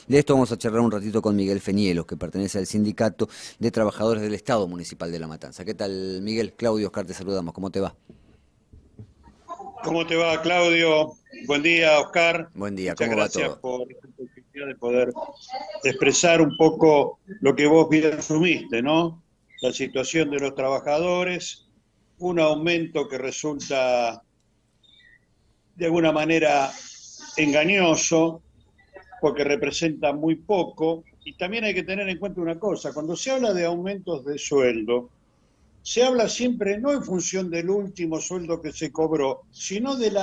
De esto vamos a charlar un ratito con Miguel Fenielos, que pertenece al Sindicato de Trabajadores del Estado Municipal de La Matanza. ¿Qué tal, Miguel? Claudio, Oscar, te saludamos. ¿Cómo te va? ¿Cómo te va, Claudio? Buen día, Oscar. Buen día, Muchas ¿cómo va gracias todo? por esta oportunidad de poder expresar un poco lo que vos bien asumiste, ¿no? La situación de los trabajadores, un aumento que resulta de alguna manera engañoso, porque representa muy poco. Y también hay que tener en cuenta una cosa, cuando se habla de aumentos de sueldo, se habla siempre no en función del último sueldo que se cobró, sino del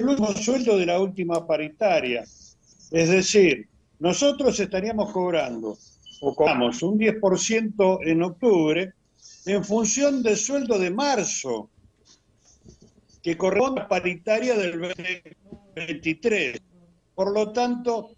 último sueldo de la última paritaria. Es decir, nosotros estaríamos cobrando, o cobramos un 10% en octubre, en función del sueldo de marzo, que corresponde a la paritaria del 2023. Por lo tanto,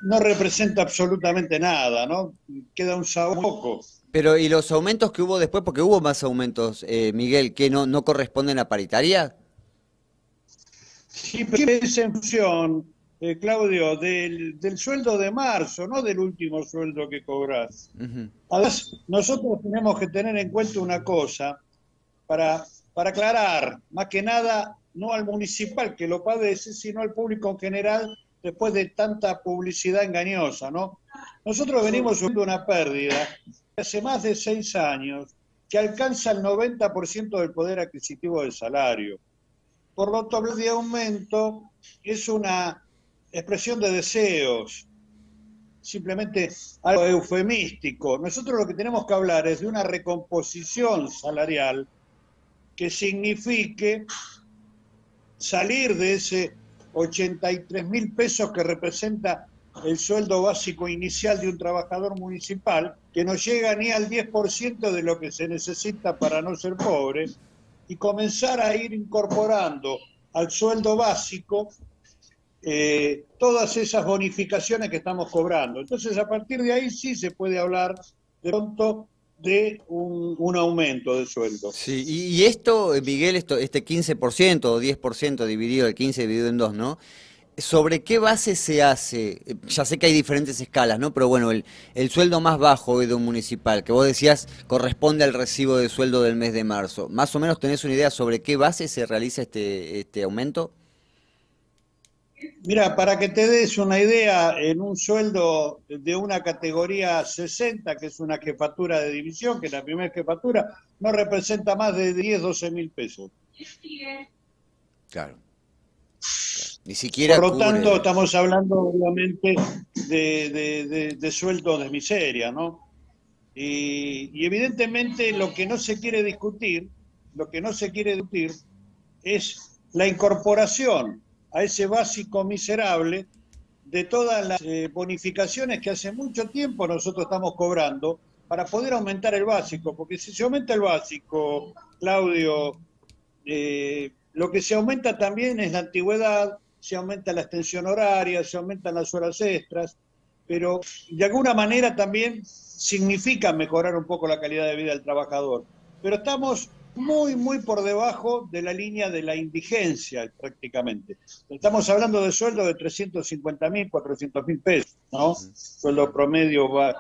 no representa absolutamente nada, ¿no? Queda un sabor poco. Pero, ¿y los aumentos que hubo después? Porque hubo más aumentos, Miguel, que no corresponden a paritaria. Sí, pero es en función, Claudio, del sueldo de marzo, no del último sueldo que cobras. Ujú. Además, nosotros tenemos que tener en cuenta una cosa para, para aclarar, más que nada, no al municipal que lo padece, sino al público en general, después de tanta publicidad engañosa, ¿no? Nosotros venimos sufriendo una pérdida hace más de 6 años que alcanza el 90% del poder adquisitivo del salario. Por lo tanto, hablar de aumento es una expresión de deseos, simplemente algo eufemístico. Nosotros lo que tenemos que hablar es de una recomposición salarial que signifique salir de ese 83.000 pesos que representa el sueldo básico inicial de un trabajador municipal, que no llega ni al 10% de lo que se necesita para no ser pobre, y comenzar a ir incorporando al sueldo básico todas esas bonificaciones que estamos cobrando. Entonces, a partir de ahí sí se puede hablar de pronto de un aumento de sueldo. Sí, y esto, Miguel, este 15% o 10% dividido, el 15 dividido en dos, ¿no? ¿Sobre qué base se hace? Ya sé que hay diferentes escalas, ¿no? Pero bueno, el sueldo más bajo hoy de un municipal, que vos decías corresponde al recibo de sueldo del mes de marzo. ¿Más o menos tenés una idea sobre qué base se realiza este aumento? Mira, para que te des una idea, en un sueldo de una categoría 60, que es una jefatura de división, que es la primera jefatura, no representa más de 10, 12.000 pesos. Claro, claro. Ni Por siquiera lo tanto, cubre. estamos hablando obviamente de sueldos de miseria, ¿no? Y evidentemente lo que no se quiere discutir, lo que no se quiere discutir es la incorporación a ese básico miserable de todas las bonificaciones que hace mucho tiempo nosotros estamos cobrando para poder aumentar el básico, porque si se aumenta el básico, Claudio, lo que se aumenta también es la antigüedad, se aumenta la extensión horaria, se aumentan las horas extras, pero de alguna manera también significa mejorar un poco la calidad de vida del trabajador. Pero estamos muy, muy por debajo de la línea de la indigencia prácticamente. Estamos hablando de sueldos de 350.000, 400.000 pesos, ¿no? Sueldo promedio va.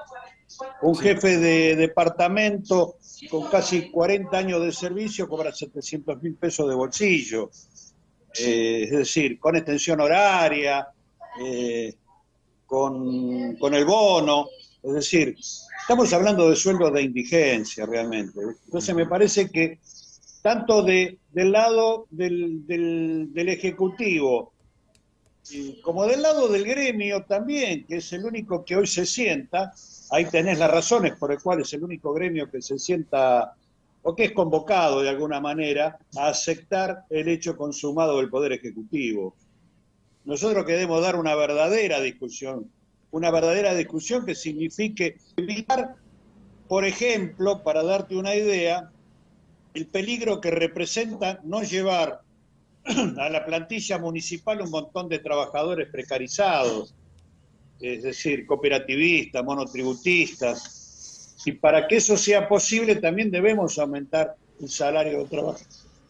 Un Sí. jefe de departamento con casi 40 años de servicio cobra 700.000 pesos de bolsillo. Es decir, con extensión horaria, eh, con el bono. Es decir, estamos hablando de sueldos de indigencia realmente. Entonces me Ujú. parece que tanto del lado del Ejecutivo como del lado del gremio también, que es el único que hoy se sienta, ahí tenés las razones por las cuales es el único gremio que se sienta o que es convocado de alguna manera a aceptar el hecho consumado del Poder Ejecutivo. Nosotros queremos dar una verdadera discusión que signifique evitar, por ejemplo, para darte una idea, el peligro que representa no llevar a la plantilla municipal un montón de trabajadores precarizados, es decir, cooperativistas, monotributistas. Y para que eso sea posible también debemos aumentar el salario de trabajo.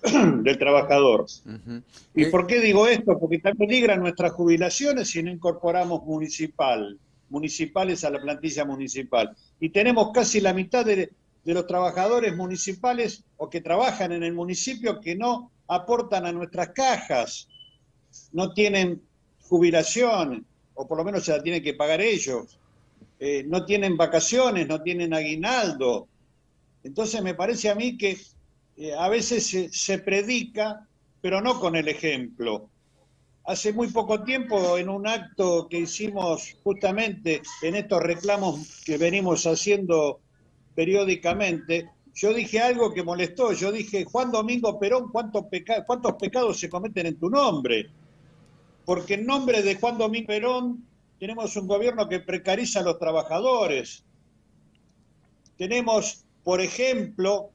del trabajador. Ujú. ¿Y por qué digo esto? Porque también peligran nuestras jubilaciones si no incorporamos municipales a la plantilla municipal. Y tenemos casi la mitad de los trabajadores municipales o que trabajan en el municipio que no aportan a nuestras cajas, no tienen jubilación, o por lo menos se la tienen que pagar ellos, no tienen vacaciones, no tienen aguinaldo. Entonces me parece a mí que a veces se predica, pero no con el ejemplo. Hace muy poco tiempo, en un acto que hicimos justamente en estos reclamos que venimos haciendo periódicamente, yo dije algo que molestó. Yo dije, Juan Domingo Perón, ¿cuántos pecados se cometen en tu nombre? Porque en nombre de Juan Domingo Perón tenemos un gobierno que precariza a los trabajadores. Tenemos, por ejemplo,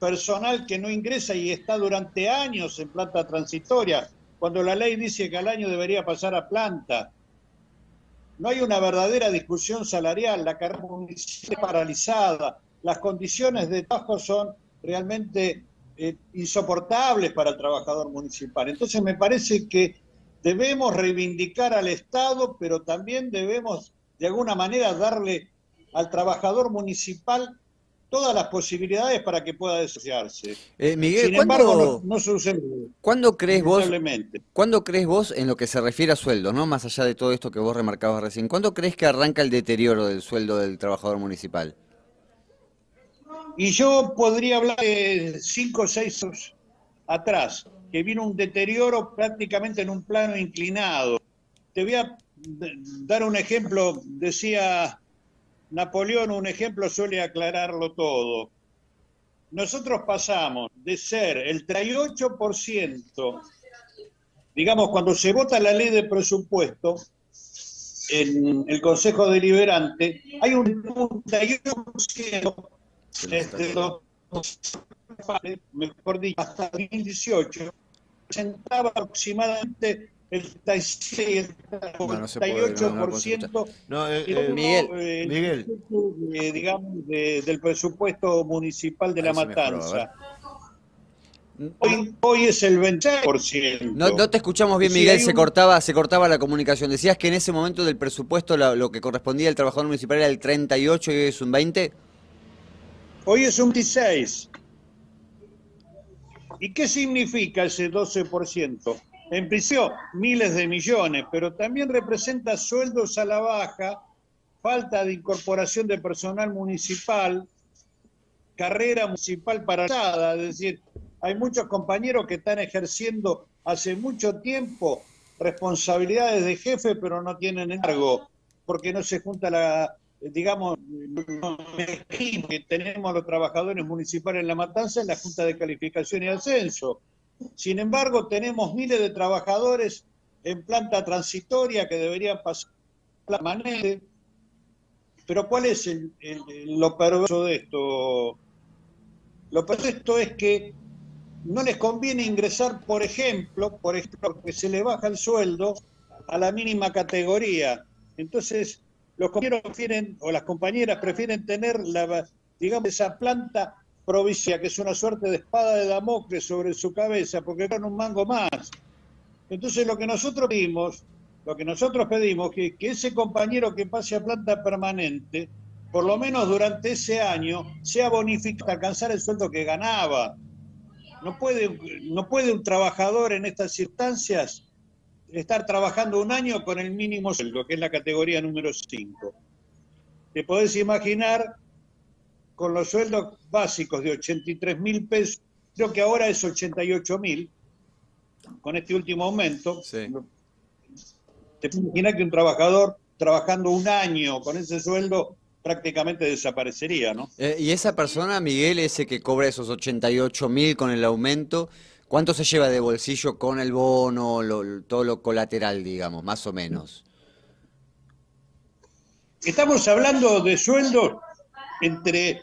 personal que no ingresa y está durante años en planta transitoria, cuando la ley dice que al año debería pasar a planta. No hay una verdadera discusión salarial, la carrera municipal es paralizada, las condiciones de trabajo son realmente insoportables para el trabajador municipal. Entonces me parece que debemos reivindicar al Estado, pero también debemos de alguna manera darle al trabajador municipal todas las posibilidades para que pueda desarrollarse. Miguel, Sin embargo, no sucede, ¿cuándo crees vos, lamentablemente. cuándo crees vos en lo que se refiere a sueldos, ¿no? Más allá de todo esto que vos remarcabas recién, ¿cuándo crees que arranca el deterioro del sueldo del trabajador municipal? Y yo podría hablar de 5 o 6 años atrás, que vino un deterioro prácticamente en un plano inclinado. Te voy a dar un ejemplo, decía Napoleón, un ejemplo suele aclararlo todo. Nosotros pasamos de ser el 38%, digamos, cuando se vota la ley de presupuesto, en el Consejo Deliberante, hay un 38% de los, mejor dicho, hasta 2018, presentaba aproximadamente el 36 o No, el no se puede, no lo podemos escuchar. 38%, No, Miguel, Miguel, digamos, del presupuesto municipal de La ahí sí mejoró, a ver. Matanza. Hoy es el 26%. no te escuchamos Es bien, decir, Miguel, hay se cortaba la comunicación. Decías que en ese momento del presupuesto lo que correspondía al trabajador municipal era el 38 y hoy es un 20. hoy es un 16%. ¿Y qué significa ese 12%? En principio, miles de millones, pero también representa sueldos a la baja, falta de incorporación de personal municipal, carrera municipal paralizada, es decir, hay muchos compañeros que están ejerciendo hace mucho tiempo responsabilidades de jefe, pero no tienen encargo, porque no se junta digamos, que tenemos los trabajadores municipales en La Matanza en la Junta de Calificación y Ascenso. Sin embargo, tenemos miles de trabajadores en planta transitoria que deberían pasar permanente. Pero ¿cuál es lo perverso de esto? Lo perverso de esto es que no les conviene ingresar, por ejemplo, que se le baja el sueldo a la mínima categoría. Entonces, los compañeros prefieren, o las compañeras prefieren tener, digamos, esa planta provisoria, que es una suerte de espada de Damocles sobre su cabeza, porque ganan un mango más. Entonces, lo que nosotros pedimos, que ese compañero que pase a planta permanente, por lo menos durante ese año, sea bonificado hasta alcanzar el sueldo que ganaba. No puede un trabajador en estas circunstancias estar trabajando un año con el mínimo sueldo, que es la categoría número 5. Te podés imaginar, con los sueldos básicos de 83.000 pesos, creo que ahora es 88.000, con este último aumento. Sí. Te puedes imaginar que un trabajador trabajando un año con ese sueldo prácticamente desaparecería, ¿no? Y esa persona, Miguel, ese que cobra esos 88.000 con el aumento, ¿cuánto se lleva de bolsillo con el bono, todo lo colateral, digamos, más o menos? Estamos hablando de sueldos entre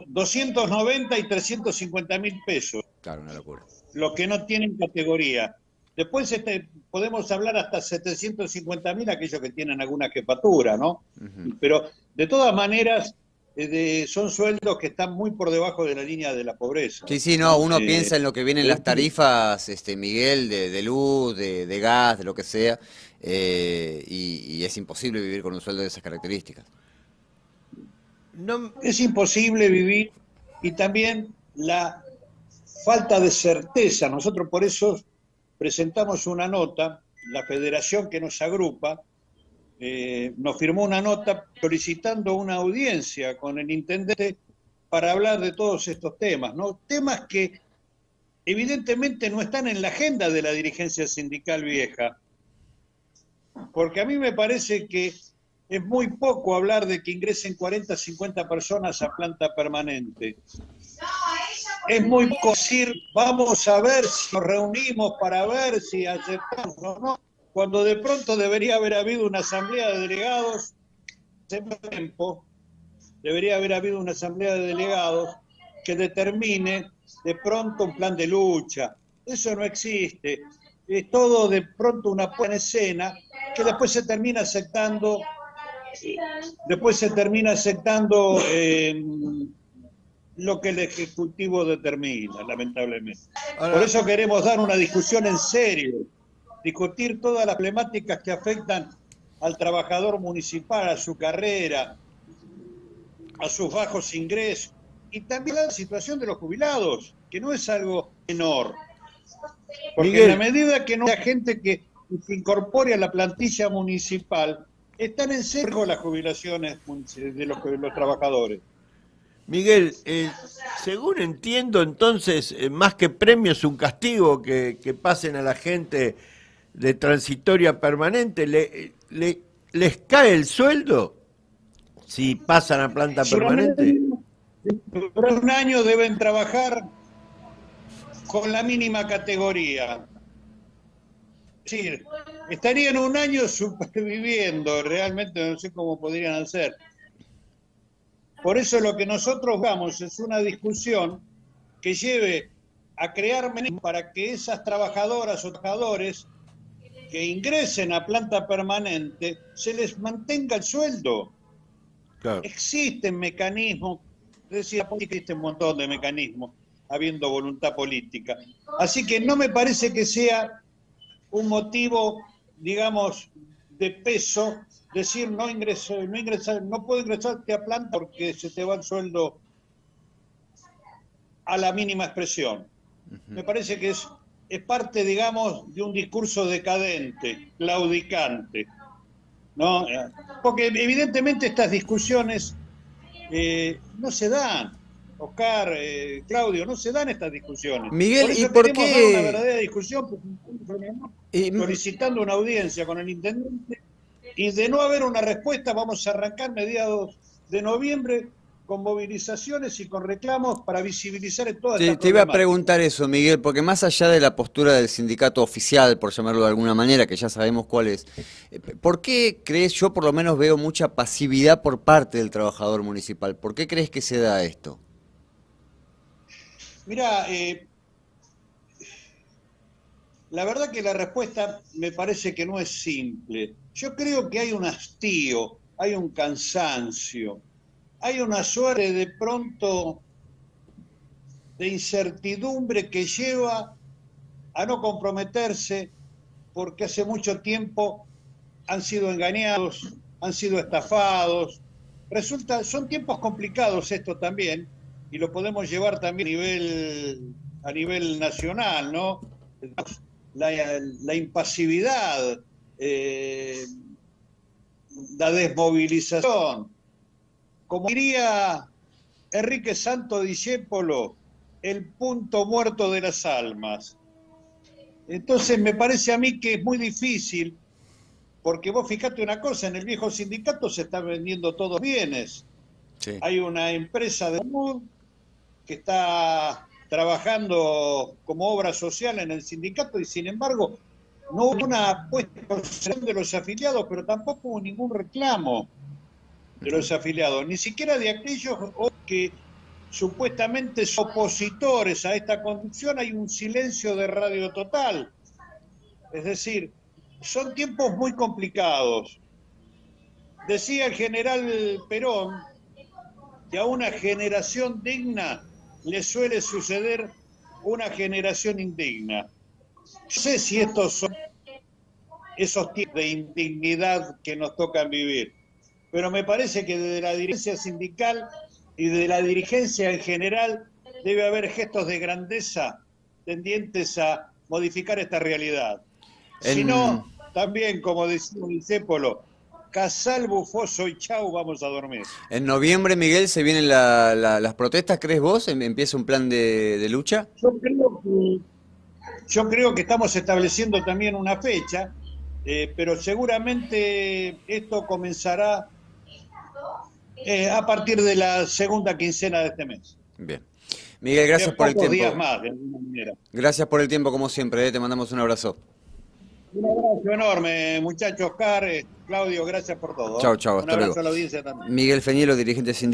290 y 350.000 pesos, Claro, una locura. los que no tienen categoría. Después podemos hablar hasta 750.000 aquellos que tienen alguna jefatura, ¿no? Ujú. Pero de todas maneras, son sueldos que están muy por debajo de la línea de la pobreza. Sí, sí, no, uno piensa en lo que vienen Eh, las tarifas, Miguel, de luz, de gas, de lo que sea, y es imposible vivir con un sueldo de esas características. No, es imposible vivir y también la falta de certeza. Nosotros por eso presentamos una nota, la federación que nos agrupa, nos firmó una nota solicitando una audiencia con el intendente para hablar de todos estos temas, ¿no? Temas que evidentemente no están en la agenda de la dirigencia sindical vieja, porque a mí me parece que es muy poco hablar de que ingresen 40, 50 personas a planta permanente. Es muy poco decir, vamos a ver si nos reunimos para ver si aceptamos o no, cuando de pronto debería haber habido una asamblea de delegados, hace tiempo, debería haber habido una asamblea de delegados que determine de pronto un plan de lucha. Eso no existe. Es todo de pronto una buena escena que después se termina aceptando lo que el Ejecutivo determina, lamentablemente. ahora, Por eso queremos dar una discusión en serio, discutir todas las problemáticas que afectan al trabajador municipal, a su carrera, a sus bajos ingresos, y también la situación de los jubilados, que no es algo menor. Porque Miguel, en la medida que no haya gente que se incorpore a la plantilla municipal, están en serio las jubilaciones de los trabajadores. Miguel, según entiendo, entonces, más que premio es un castigo que pasen a la gente de transitoria permanente. ¿Les cae el sueldo si pasan a planta Si permanente? durante un año deben trabajar con la mínima categoría. Es decir, estarían un año superviviendo, realmente no sé cómo podrían hacer. Por eso lo que nosotros vamos es una discusión que lleve a crear mecanismos para que esas trabajadoras o trabajadores que ingresen a planta permanente se les mantenga el sueldo. Claro. Existen mecanismos, decía, existe un montón de mecanismos, habiendo voluntad política. Así que no me parece que sea un motivo, digamos, de peso decir no puedo ingresarte a planta porque se te va el sueldo a la mínima expresión. Me parece que es parte, digamos, de un discurso decadente, claudicante, ¿no? Porque evidentemente estas discusiones no se dan. Oscar, Claudio, no se dan estas discusiones. Miguel, Por ¿y eso por queremos dar una qué? verdadera discusión, solicitando una audiencia con el intendente, y de no haber una respuesta vamos a arrancar mediados de noviembre con movilizaciones y con reclamos para visibilizar toda esta Te iba a problemática. preguntar eso, Miguel, porque más allá de la postura del sindicato oficial, por llamarlo de alguna manera, que ya sabemos cuál es, ¿por qué crees, yo por lo menos veo mucha pasividad por parte del trabajador municipal? ¿Por qué crees que se da esto? Mirá, la verdad que la respuesta me parece que no es simple. Yo creo que hay un hastío, hay un cansancio, hay una suerte de pronto de incertidumbre que lleva a no comprometerse porque hace mucho tiempo han sido engañados, han sido estafados. Son tiempos complicados esto también, y lo podemos llevar también a nivel nacional, ¿no? La impasividad, la desmovilización. Como diría Enrique Santo Discépolo, el punto muerto de las almas. Entonces me parece a mí que es muy difícil, porque vos fijate una cosa, en el viejo sindicato se están vendiendo todos bienes. Sí. Hay una empresa de salud que está trabajando como obra social en el sindicato y sin embargo no hubo una apuesta de los afiliados, pero tampoco hubo ningún reclamo de los afiliados, ni siquiera de aquellos que supuestamente son opositores a esta conducción. Hay un silencio de radio total. Es decir, son tiempos muy complicados. Decía el general Perón que a una generación digna le suele suceder una generación indigna. No sé si estos son esos tipos de indignidad que nos tocan vivir, pero me parece que desde la dirigencia sindical y de la dirigencia en general debe haber gestos de grandeza tendientes a modificar esta realidad. Si no, también, como decía Discépolo, Casal, Bufoso y chau, vamos a dormir. En noviembre, Miguel, se vienen las protestas, ¿crees vos? ¿Empieza un plan de lucha? Yo creo que estamos estableciendo también una fecha, pero seguramente esto comenzará a partir de la segunda quincena de este mes. Bien. Miguel, gracias por el tiempo. Días más, de alguna manera. Gracias por el tiempo, como siempre, te mandamos un abrazo. Un abrazo enorme, muchachos. Oscar, Claudio, gracias por todo. Chau, hasta luego. Un abrazo a la audiencia también. Miguel Fenielo, dirigente sindical.